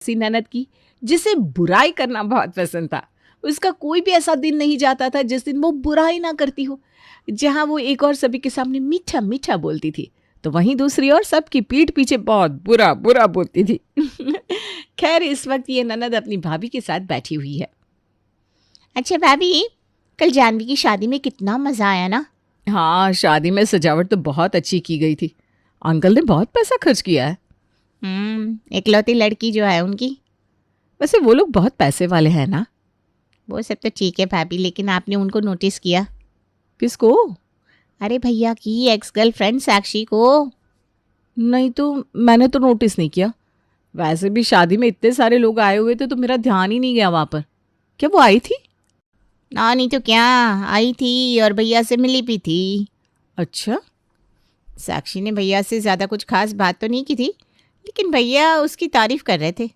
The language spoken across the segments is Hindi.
सी ननद की जिसे बुराई करना बहुत पसंद था। उसका कोई भी ऐसा दिन नहीं जाता था जिस दिन वो बुराई ना करती हो। जहाँ वो एक और सभी के सामने मीठा मीठा बोलती थी, तो वहीं दूसरी ओर सबकी पीठ पीछे बहुत बुरा बुरा बोलती थी। खैर, इस वक्त ये ननद अपनी भाभी के साथ बैठी हुई है। अच्छा भाभी, कल जानवी की शादी में कितना मज़ा आया ना। हाँ, शादी में सजावट तो बहुत अच्छी की गई थी। अंकल ने बहुत पैसा खर्च किया है। इकलौती लड़की जो है उनकी। वैसे वो लोग बहुत पैसे वाले हैं ना। वो सब तो ठीक है भाभी, लेकिन आपने उनको नोटिस किया? किसको? अरे भैया की एक्स गर्लफ्रेंड साक्षी को। नहीं तो मैंने तो नोटिस नहीं किया। वैसे भी शादी में इतने सारे लोग आए हुए थे तो मेरा ध्यान ही नहीं गया वहां पर। क्या वो आई थी? ना नहीं तो क्या, आई थी और भैया से मिली भी थी। अच्छा। साक्षी ने भैया से ज़्यादा कुछ खास बात तो नहीं की थी, लेकिन भैया उसकी तारीफ कर रहे थे,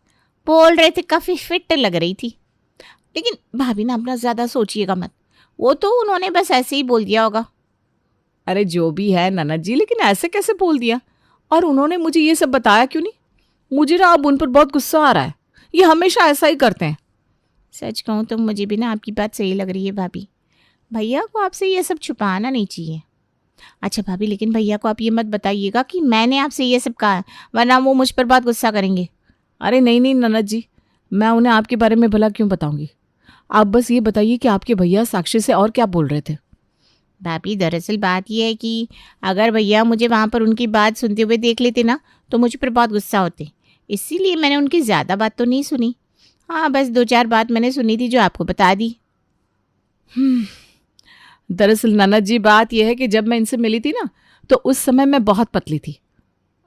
बोल रहे थे काफ़ी फिट लग रही थी। लेकिन भाभी ना अपना ज़्यादा सोचिएगा मत, वो तो उन्होंने बस ऐसे ही बोल दिया होगा। अरे जो भी है ननद जी, लेकिन ऐसे कैसे बोल दिया? और उन्होंने मुझे ये सब बताया क्यों नहीं? मुझे ना अब उन पर बहुत गुस्सा आ रहा है। ये हमेशा ऐसा ही करते हैं। सच कहूँ तो मुझे भी ना आपकी बात सही लग रही है भाभी। भैया को आपसे ये सब छुपाना नहीं चाहिए। अच्छा भाभी, लेकिन भैया को आप ये मत बताइएगा कि मैंने आपसे ये सब कहा है, वरना वो मुझ पर बहुत गुस्सा करेंगे। अरे नहीं नहीं ननद जी, मैं उन्हें आपके बारे में भला क्यों बताऊंगी। आप बस ये बताइए कि आपके भैया साक्षी से और क्या बोल रहे थे। भाभी दरअसल बात यह है कि अगर भैया मुझे वहाँ पर उनकी बात सुनते हुए देख लेते ना तो मुझ पर बहुत गुस्सा होते। इसीलिए मैंने उनकी ज़्यादा बात तो नहीं सुनी। हाँ, बस 2-4 बात मैंने सुनी थी जो आपको बता दी। दरअसल ननद जी, बात यह है कि जब मैं इनसे मिली थी ना तो उस समय मैं बहुत पतली थी,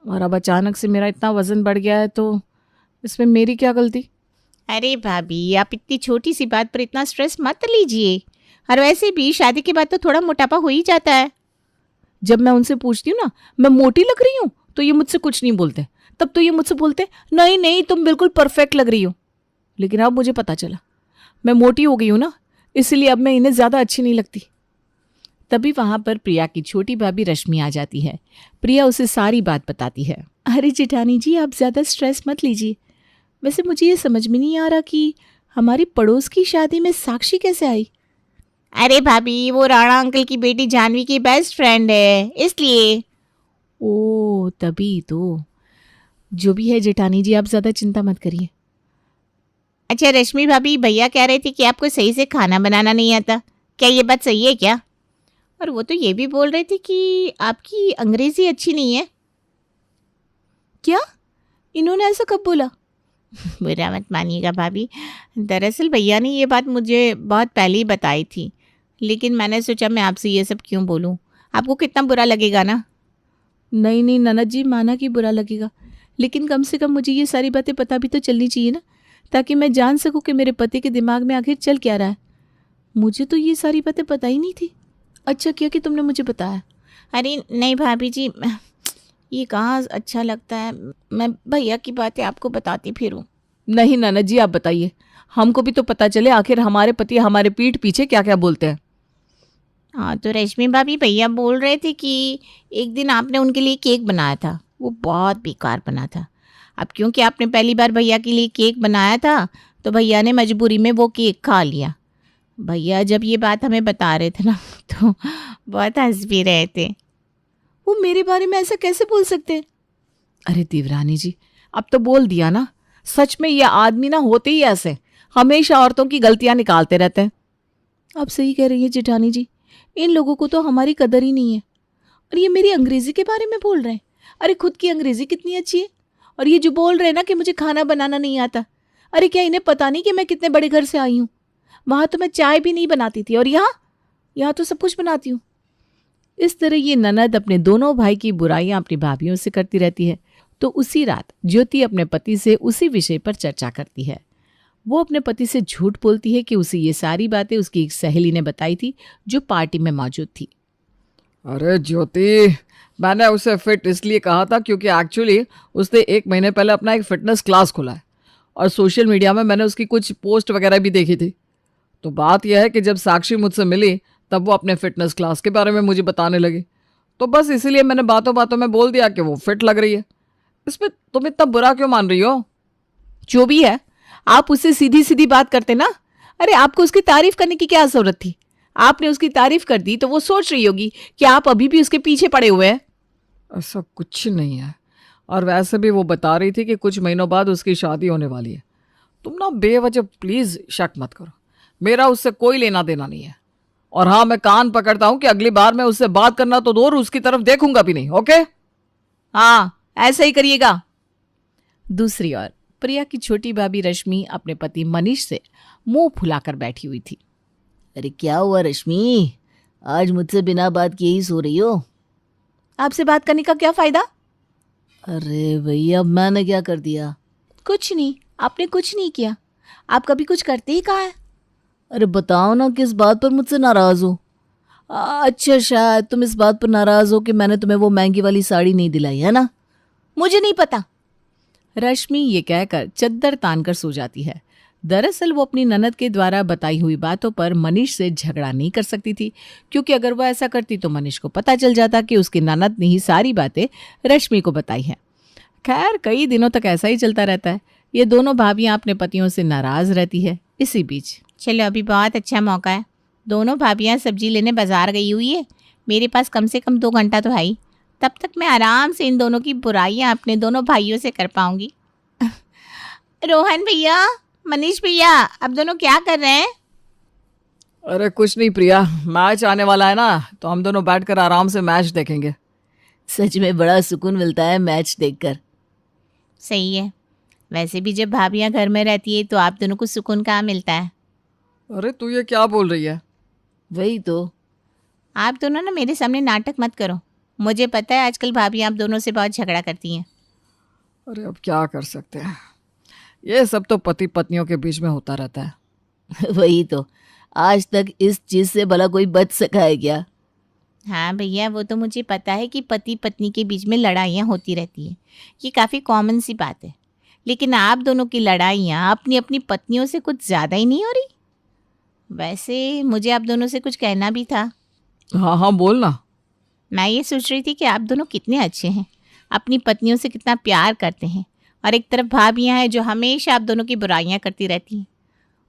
और अब अचानक से मेरा इतना वजन बढ़ गया है, तो इसमें मेरी क्या गलती? अरे भाभी, आप इतनी छोटी सी बात पर इतना स्ट्रेस मत लीजिए। और वैसे भी शादी के बाद तो थोड़ा मोटापा हो ही जाता है। जब मैं उनसे पूछती हूँ ना मैं मोटी लग रही हूँ, तो ये मुझसे कुछ नहीं बोलते। तब तो ये मुझसे बोलते नहीं नहीं तुम बिल्कुल परफेक्ट लग रही हो। लेकिन अब मुझे पता चला मैं मोटी हो गई हूँ ना, इसलिए अब मैं इन्हें ज़्यादा अच्छी नहीं लगती। तभी वहां पर प्रिया की छोटी भाभी रश्मि आ जाती है। प्रिया उसे सारी बात बताती है। अरे जेठानी जी, आप ज़्यादा स्ट्रेस मत लीजिए। वैसे मुझे ये समझ में नहीं आ रहा कि हमारी पड़ोस की शादी में साक्षी कैसे आई। अरे भाभी, वो राणा अंकल की बेटी जानवी की बेस्ट फ्रेंड है, इसलिए। ओ तभी तो। जो भी है जेठानी जी, आप ज़्यादा चिंता मत करिए। अच्छा रश्मि भाभी, भैया कह रहे थे कि आपको सही से खाना बनाना नहीं आता, क्या ये बात सही है क्या? और वो तो ये भी बोल रहे थे कि आपकी अंग्रेज़ी अच्छी नहीं है। क्या? इन्होंने ऐसा कब बोला? बुरा मत मानिएगा भाभी, दरअसल भैया ने ये बात मुझे बहुत पहले ही बताई थी, लेकिन मैंने सोचा मैं आपसे ये सब क्यों बोलूँ, आपको कितना बुरा लगेगा ना। नहीं नहीं ननद जी, माना कि बुरा लगेगा, लेकिन कम से कम मुझे ये सारी बातें पता भी तो चलनी चाहिए ना, ताकि मैं जान सकूं कि मेरे पति के दिमाग में आखिर चल क्या रहा है। मुझे तो ये सारी बातें पता ही नहीं थी। अच्छा किया कि तुमने मुझे बताया। अरे नहीं भाभी जी, ये कहाँ अच्छा लगता है, मैं भैया की बातें आपको बताती फिरूँ। नहीं ननद जी, आप बताइए, हमको भी तो पता चले आखिर हमारे पति हमारे पीठ पीछे क्या क्या बोलते हैं। हाँ तो रश्मि भाभी, भैया बोल रहे थे कि एक दिन आपने उनके लिए केक बनाया था, वो बहुत बेकार बना था। अब क्योंकि आपने पहली बार भैया के लिए केक बनाया था तो भैया ने मजबूरी में वो केक खा लिया। भैया जब ये बात हमें बता रहे थे ना तो बहुत हंस भी रहे थे। वो मेरे बारे में ऐसा कैसे बोल सकते हैं? अरे देवरानी जी, अब तो बोल दिया ना। सच में ये आदमी ना होते ही ऐसे, हमेशा औरतों की गलतियां निकालते रहते हैं। आप सही कह रही हैं जेठानी जी, इन लोगों को तो हमारी कदर ही नहीं है। और ये मेरी अंग्रेजी के बारे में बोल रहे हैं। अरे खुद की अंग्रेजी कितनी अच्छी है, और ये जो बोल रहे हैं ना कि मुझे खाना बनाना नहीं आता। अरे क्या इन्हें पता नहीं कि मैं कितने बड़े घर से आई हूँ? वहां तो मैं चाय भी नहीं बनाती थी, और यहाँ यहाँ तो सब कुछ बनाती हूँ। इस तरह ये ननद अपने दोनों भाई की बुराइयां अपनी भाभियों से करती रहती है। तो उसी रात ज्योति अपने पति से उसी विषय पर चर्चा करती है। वो अपने पति से झूठ बोलती है कि उसे ये सारी बातें उसकी एक सहेली ने बताई थी जो पार्टी में मौजूद थी। अरे ज्योति, मैंने उसे फिट इसलिए कहा था क्योंकि एक्चुअली उसने 1 महीने पहले अपना एक फिटनेस क्लास खोला है, और सोशल मीडिया में मैंने उसकी कुछ पोस्ट वगैरह भी देखी थी। तो बात यह है कि जब साक्षी मुझसे मिली तब वो अपने फिटनेस क्लास के बारे में मुझे बताने लगी। तो बस इसीलिए मैंने बातों बातों में बोल दिया कि वो फिट लग रही है। इसमें तुम इतना बुरा क्यों मान रही हो? जो भी है, आप उससे सीधी सीधी बात करते ना। अरे आपको उसकी तारीफ करने की क्या जरूरत थी? आपने उसकी तारीफ कर दी तो वो सोच रही होगी कि आप अभी भी उसके पीछे पड़े हुए हैं। ऐसा कुछ नहीं है। और वैसे भी वो बता रही थी कि कुछ महीनों बाद उसकी शादी होने वाली है। तुम ना बेवजह प्लीज शक मत करो। मेरा उससे कोई लेना देना नहीं है। और हाँ, मैं कान पकड़ता हूं कि अगली बार मैं उससे बात करना तो दूर, उसकी तरफ देखूंगा भी नहीं। ओके? हाँ, ऐसा ही करिएगा। दूसरी ओर प्रिया की छोटी भाभी रश्मि अपने पति मनीष से मुंह फुलाकर बैठी हुई थी। अरे क्या हुआ रश्मि, आज मुझसे बिना बात किए ही सो रही हो? आपसे बात करने का क्या फायदा? अरे भैया, मैंने क्या कर दिया? कुछ नहीं, आपने कुछ नहीं किया। आप कभी कुछ करते ही कहाँ है? अरे बताओ ना, किस बात पर मुझसे नाराज हो? अच्छा, शायद तुम इस बात पर नाराज हो कि मैंने तुम्हें वो महंगी वाली साड़ी नहीं दिलाई, है ना? मुझे नहीं पता। रश्मि ये कहकर चद्दर तानकर सो जाती है। दरअसल वो अपनी ननद के द्वारा बताई हुई बातों पर मनीष से झगड़ा नहीं कर सकती थी, क्योंकि अगर वो ऐसा करती तो मनीष को पता चल जाता कि उसकी ननद ने ही सारी बातें रश्मि को बताई हैं। खैर, कई दिनों तक ऐसा ही चलता रहता है। ये दोनों भाभियां अपने पतियों से नाराज रहती है। इसी बीच चलो, अभी बहुत अच्छा मौका है। दोनों भाभियां सब्जी लेने बाजार गई हुई है। मेरे पास कम से कम 2 घंटा तो है ही। तब तक मैं आराम से इन दोनों की बुराइयां अपने दोनों भाइयों से कर पाऊंगी। रोहन भैया, मनीष भैया, आप दोनों क्या कर रहे हैं? अरे कुछ नहीं प्रिया, मैच आने वाला है ना, तो हम दोनों बैठकर आराम से मैच देखेंगे। सच में बड़ा सुकून मिलता है मैच देखकर। सही है। वैसे भी जब भाभियां घर में रहती है तो आप दोनों को सुकून कहाँ मिलता है? अरे तू ये क्या बोल रही है? वही तो। आप दोनों ना मेरे सामने नाटक मत करो। मुझे पता है आजकल भाभियां आप दोनों से बहुत झगड़ा करती हैं। अरे अब क्या कर सकते हैं, ये सब तो पति पत्नियों के बीच में होता रहता है। वही तो। आज तक इस चीज से भला कोई बच सका है क्या? हाँ भैया, वो तो मुझे पता है कि पति पत्नी के बीच में लड़ाइयाँ होती रहती हैं। ये काफ़ी कॉमन सी बात है। लेकिन आप दोनों की लड़ाइयाँ अपनी अपनी पत्नियों से कुछ ज़्यादा ही नहीं हो रही? वैसे मुझे आप दोनों से कुछ कहना भी था। हाँ हाँ, बोल ना। मैं ये सोच रही थी कि आप दोनों कितने अच्छे हैं, अपनी पत्नियों से कितना प्यार करते हैं, और एक तरफ भाभियाँ हैं जो हमेशा आप दोनों की बुराइयाँ करती रहती हैं।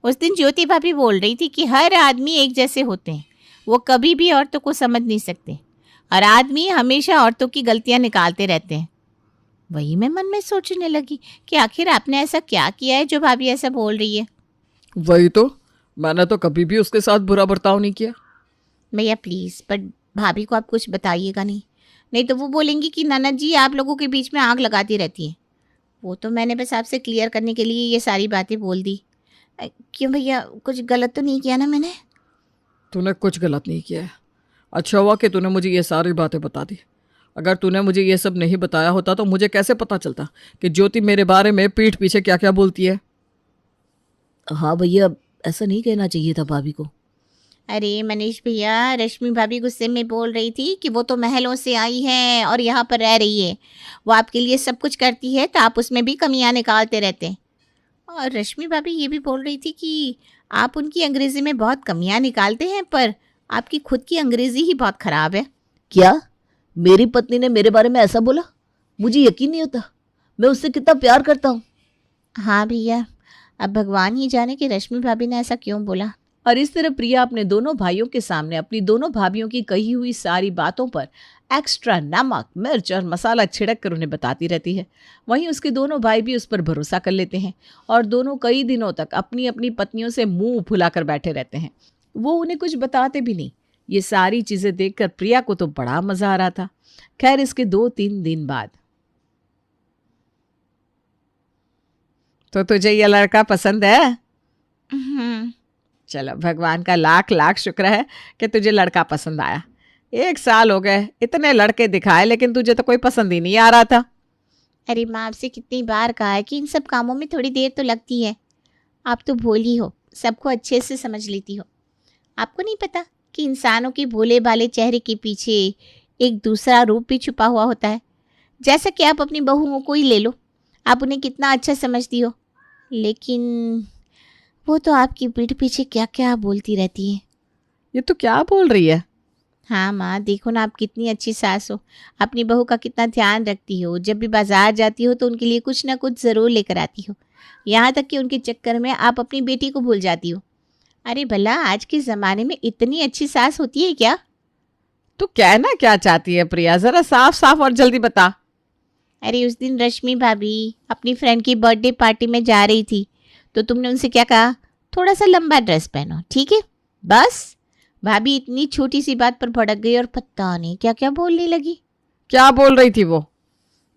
उस दिन ज्योति भाभी बोल रही थी कि हर आदमी एक जैसे होते हैं, वो कभी भी औरतों को समझ नहीं सकते, और आदमी हमेशा औरतों की गलतियाँ निकालते रहते हैं। वही मैं मन में सोचने लगी कि आखिर आपने ऐसा क्या किया है जो भाभी ऐसा बोल रही है। वही तो, मैंने तो कभी भी उसके साथ बुरा बर्ताव नहीं किया। भैया प्लीज़, पर भाभी को आप कुछ बताइएगा नहीं, नहीं तो वो बोलेंगी कि ननद जी आप लोगों के बीच में आग लगाती रहती है। वो तो मैंने बस आपसे क्लियर करने के लिए ये सारी बातें बोल दी। क्यों भैया, कुछ गलत तो नहीं किया ना मैंने? तूने कुछ गलत नहीं किया है। अच्छा हुआ कि तूने मुझे ये सारी बातें बता दी। अगर तूने मुझे ये सब नहीं बताया होता तो मुझे कैसे पता चलता कि ज्योति मेरे बारे में पीठ पीछे क्या क्या बोलती है। हाँ भैया, ऐसा नहीं कहना चाहिए था भाभी को। अरे मनीष भैया, रश्मि भाभी गुस्से में बोल रही थी कि वो तो महलों से आई है और यहाँ पर रह रही है, वो आपके लिए सब कुछ करती है तो आप उसमें भी कमियां निकालते रहते हैं। और रश्मि भाभी ये भी बोल रही थी कि आप उनकी अंग्रेज़ी में बहुत कमियां निकालते हैं, पर आपकी खुद की अंग्रेज़ी ही बहुत ख़राब है। क्या मेरी पत्नी ने मेरे बारे में ऐसा बोला? मुझे यकीन नहीं होता। मैं उससे कितना प्यार करता हूँ। हाँ भैया, अब भगवान ही जाने कि रश्मि भाभी ने ऐसा क्यों बोला। और इस तरह प्रिया अपने दोनों भाइयों के सामने अपनी दोनों भाभियों की कही हुई सारी बातों पर एक्स्ट्रा नमक, मिर्च और मसाला छिड़क कर उन्हें बताती रहती है। वहीं उसके दोनों भाई भी उस पर भरोसा कर लेते हैं और दोनों कई दिनों तक अपनी अपनी पत्नियों से मुंह फुलाकर बैठे रहते हैं। वो उन्हें कुछ बताते भी नहीं। ये सारी चीज़ें देखकर प्रिया को तो बड़ा मज़ा आ रहा था। खैर, इसके 2-3 दिन बाद, तो तुझे ये लड़का पसंद है? चलो, भगवान का लाख लाख शुक्र है कि तुझे लड़का पसंद आया। 1 साल हो गए, इतने लड़के दिखाए, लेकिन तुझे तो कोई पसंद ही नहीं आ रहा था। अरे माँ, आपसे कितनी बार कहा है कि इन सब कामों में थोड़ी देर तो लगती है। आप तो भोली हो, सबको अच्छे से समझ लेती हो। आपको नहीं पता कि इंसानों के भोले भाले चेहरे के पीछे एक दूसरा रूप भी छुपा हुआ होता है। जैसा कि आप अपनी बहुओं को ही ले लो, आप उन्हें कितना अच्छा समझती हो, लेकिन वो तो आपकी पीठ पीछे क्या क्या बोलती रहती है। ये तो क्या बोल रही है? हाँ माँ, देखो ना, आप कितनी अच्छी सास हो, अपनी बहू का कितना ध्यान रखती हो। जब भी बाजार जाती हो तो उनके लिए कुछ ना कुछ ज़रूर लेकर आती हो। यहाँ तक कि उनके चक्कर में आप अपनी बेटी को भूल जाती हो। अरे भला आज के ज़माने में इतनी अच्छी सास होती है क्या? तो कहना क्या चाहती है प्रिया, जरा साफ साफ और जल्दी बता। अरे उस दिन रश्मि भाभी अपनी फ्रेंड की बर्थडे पार्टी में जा रही थी तो तुमने उनसे क्या कहा? थोड़ा सा लंबा ड्रेस पहनो, ठीक है? बस भाभी इतनी छोटी सी बात पर भड़क गई और पता नहीं क्या क्या बोलने लगी। क्या बोल रही थी वो?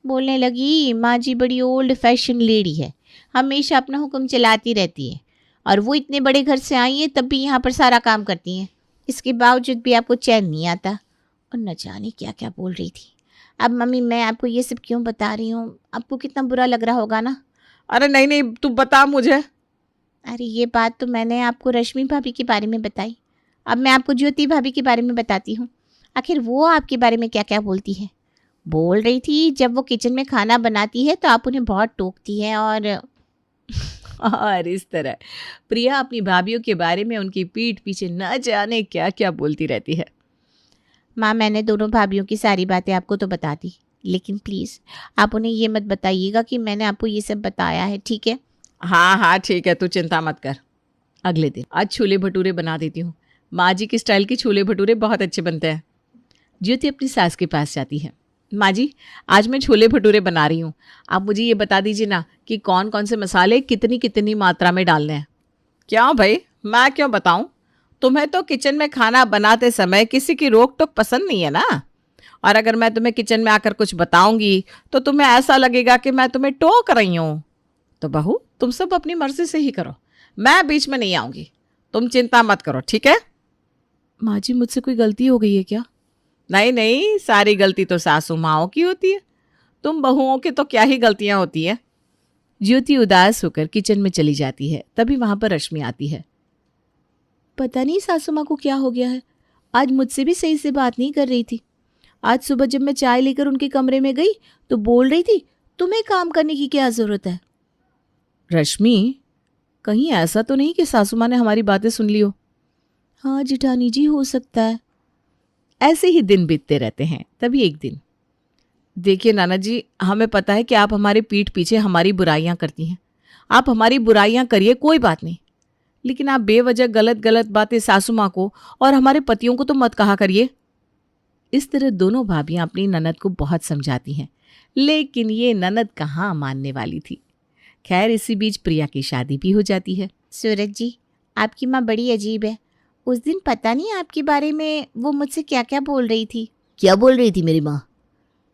बोलने लगी, माँ जी बड़ी ओल्ड फैशन लेडी है, हमेशा अपना हुक्म चलाती रहती है, और वो इतने बड़े घर से आई है तब भी यहाँ पर सारा काम करती हैं, इसके बावजूद भी आपको चैन नहीं आता। और न जाने क्या क्या बोल रही थी। अब मम्मी मैं आपको ये सब क्यों बता रही हूँ, आपको कितना बुरा लग रहा होगा ना। अरे नहीं नहीं, तू बता मुझे। अरे ये बात तो मैंने आपको रश्मि भाभी के बारे में बताई, अब मैं आपको ज्योति भाभी के बारे में बताती हूँ। आखिर वो आपके बारे में क्या क्या बोलती है। बोल रही थी जब वो किचन में खाना बनाती है तो आप उन्हें बहुत टोकती हैं और इस तरह प्रिया अपनी भाभीियों के बारे में उनकी पीठ पीछे न जाने क्या क्या बोलती रहती है। माँ मैंने दोनों भाभीयों की सारी बातें आपको तो बता दी, लेकिन प्लीज़ आप उन्हें ये मत बताइएगा कि मैंने आपको ये सब बताया है, ठीक है? हाँ हाँ ठीक है, तू चिंता मत कर। अगले दिन आज छोले भटूरे बना देती हूँ, माँ जी के स्टाइल के छोले भटूरे बहुत अच्छे बनते हैं। ज्योति अपनी सास के पास जाती है। माँ जी आज मैं छोले भटूरे बना रही हूँ, आप मुझे ये बता दीजिए ना कि कौन कौन से मसाले कितनी कितनी मात्रा में डालने हैं। क्या भाई, मैं क्यों बताऊं? तुम्हें तो किचन में खाना बनाते समय किसी की रोक टोक पसंद नहीं है ना, और अगर मैं तुम्हें किचन में आकर कुछ बताऊंगी तो तुम्हें ऐसा लगेगा कि मैं तुम्हें टोक रही हूँ। तो बहू तुम सब अपनी मर्जी से ही करो, मैं बीच में नहीं आऊंगी, तुम चिंता मत करो, ठीक है? माँ जी मुझसे कोई गलती हो गई है क्या? नहीं नहीं, सारी गलती तो सासू माओं की होती है, तुम बहुओं की तो क्या ही गलतियां होती है। ज्योति उदास होकर किचन में चली जाती है। तभी वहां पर रश्मि आती है। पता नहीं सासू माँ को क्या हो गया है, आज मुझसे भी सही से बात नहीं कर रही थी। आज सुबह जब मैं चाय लेकर उनके कमरे में गई तो बोल रही थी तुम्हें काम करने की क्या ज़रूरत है। रश्मि कहीं ऐसा तो नहीं कि सासू माँ ने हमारी बातें सुन ली हो? हाँ जिठानी जी, हो सकता है। ऐसे ही दिन बीतते रहते हैं। तभी एक दिन, देखिए नाना जी, हमें पता है कि आप हमारे पीठ पीछे हमारी बुराइयां करती हैं, आप हमारी बुराइयां करिए, कोई बात नहीं, लेकिन आप बेवजह गलत गलत बातें सासू माँ को और हमारे पतियों को तो मत कहा करिए। इस तरह दोनों भाभियां अपनी ननद को बहुत समझाती हैं, लेकिन ये ननद कहाँ मानने वाली थी। खैर इसी बीच प्रिया की शादी भी हो जाती है। सूरज जी आपकी माँ बड़ी अजीब है, उस दिन पता नहीं आपके बारे में वो मुझसे क्या क्या बोल रही थी। क्या बोल रही थी मेरी माँ?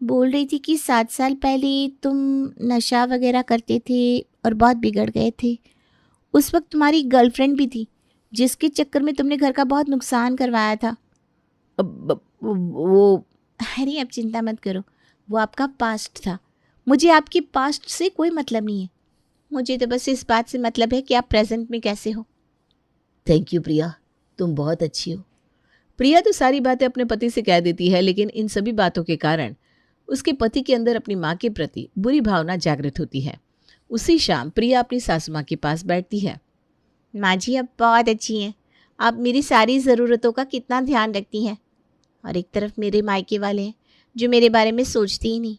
बोल रही थी कि 7 साल पहले तुम नशा वगैरह करते थे और बहुत बिगड़ गए थे। उस वक्त तुम्हारी गर्लफ्रेंड भी थी जिसके चक्कर में तुमने घर का बहुत नुकसान करवाया था। वो अरे अब चिंता मत करो, वो आपका पास्ट था, मुझे आपके पास्ट से कोई मतलब नहीं है। मुझे तो बस इस बात से मतलब है कि आप प्रेजेंट में कैसे हो। थैंक यू प्रिया, तुम बहुत अच्छी हो। प्रिया तो सारी बातें अपने पति से कह देती है, लेकिन इन सभी बातों के कारण उसके पति के अंदर अपनी माँ के प्रति बुरी भावना जागृत होती है। उसी शाम प्रिया अपनी सासू माँ के पास बैठती है। माँ जी आप बहुत अच्छी हैं, आप मेरी सारी ज़रूरतों का कितना ध्यान रखती हैं, और एक तरफ मेरे मायके वाले हैं जो मेरे बारे में सोचते ही नहीं,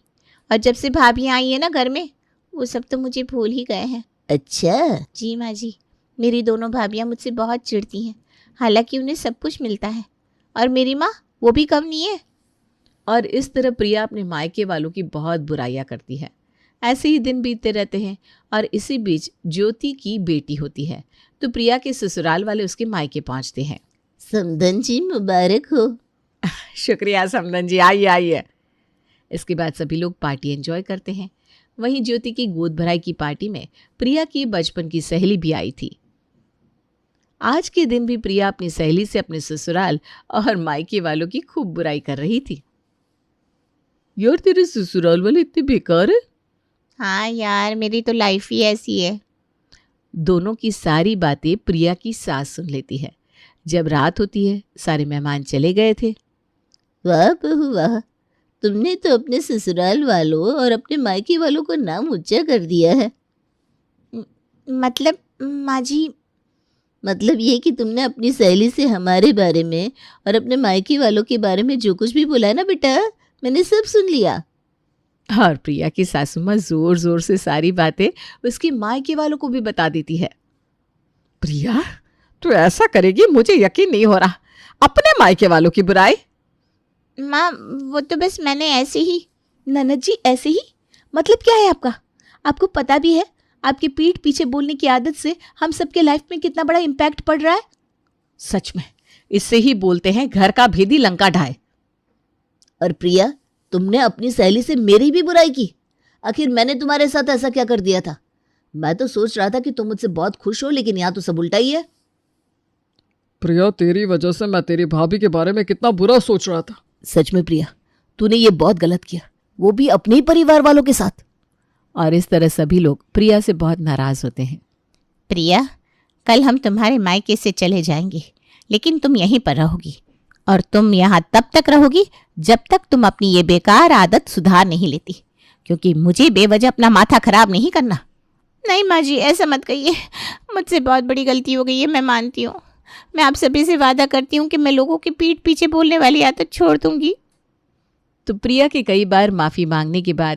और जब से भाभी आई है ना घर में वो सब तो मुझे भूल ही गए हैं। अच्छा जी माँ जी, मेरी दोनों भाभियाँ मुझसे बहुत चिढ़ती हैं, हालांकि उन्हें सब कुछ मिलता है, और मेरी माँ वो भी कम नहीं है। और इस तरह प्रिया अपने मायके वालों की बहुत बुराइयां करती है। ऐसे ही दिन बीतते रहते हैं और इसी बीच ज्योति की बेटी होती है, तो प्रिया के ससुराल वाले उसके मायके पहुंचते हैं। समधन जी मुबारक हो। शुक्रिया समधन जी, आइए आइए। इसके बाद सभी लोग पार्टी एंजॉय करते हैं। वहीं ज्योति की गोद भराई की पार्टी में प्रिया की बचपन की सहेली भी आई थी। आज के दिन भी प्रिया अपनी सहेली से अपने ससुराल और मायके वालों की खूब बुराई कर रही थी। यार तेरे ससुराल वाले इतने बेकार है। हाँ यार मेरी तो लाइफ ही ऐसी है। दोनों की सारी बातें प्रिया की सास सुन लेती है। जब रात होती है, सारे मेहमान चले गए थे। वाह बहू वाह, तुमने तो अपने ससुराल वालों और अपने मायके वालों को नाम ऊंचा कर दिया है। मतलब माँ जी, मतलब ये कि तुमने अपनी सहेली से हमारे बारे में और अपने मायके वालों के बारे में जो कुछ भी बोला है ना बेटा, मैंने सब सुन लिया। और प्रिया की सासू माँ जोर जोर से सारी बातें उसकी मायके वालों को भी बता देती है। प्रिया, तू ऐसा करेगी मुझे यकीन नहीं हो रहा। अपने मायके वालों की बुराई। माँ वो तो बस मैंने ऐसे ही। ननद जी ऐसे ही मतलब क्या है आपका? आपको पता भी है आपकी पीठ पीछे बोलने की आदत से हम सबके लाइफ में कितना बड़ा इम्पैक्ट पड़ रहा है। सच में इससे ही बोलते हैं घर का भेदी लंका ढाए। और प्रिया, तुमने अपनी सहेली से मेरी भी बुराई की। आखिर मैंने तुम्हारे साथ ऐसा क्या कर दिया था? मैं तो सोच रहा था कि तुम मुझसे बहुत खुश हो, लेकिन यहाँ तो सब उल्टा ही है। प्रिया, तेरी वजह से मैं तेरी भाभी के बारे में कितना बुरा सोच रहा था। सच में प्रिया, तूने ये बहुत गलत किया, वो भी अपने ही परिवार वालों के साथ। और इस तरह सभी लोग प्रिया से बहुत नाराज होते हैं। प्रिया, कल हम तुम्हारे मायके से चले जाएंगे, लेकिन तुम यहीं पर रहोगी। और तुम यहाँ तब तक रहोगी जब तक तुम अपनी ये बेकार आदत सुधार नहीं लेती, क्योंकि मुझे बेवजह अपना माथा खराब नहीं करना। नहीं माँ जी, ऐसा मत कहिए। मुझसे बहुत बड़ी गलती हो गई है, मैं मानती हूँ। मैं आप सभी से वादा करती हूँ कि मैं लोगों की पीठ पीछे बोलने वाली आदत छोड़ दूंगी। तो प्रिया के कई बार माफ़ी मांगने के बाद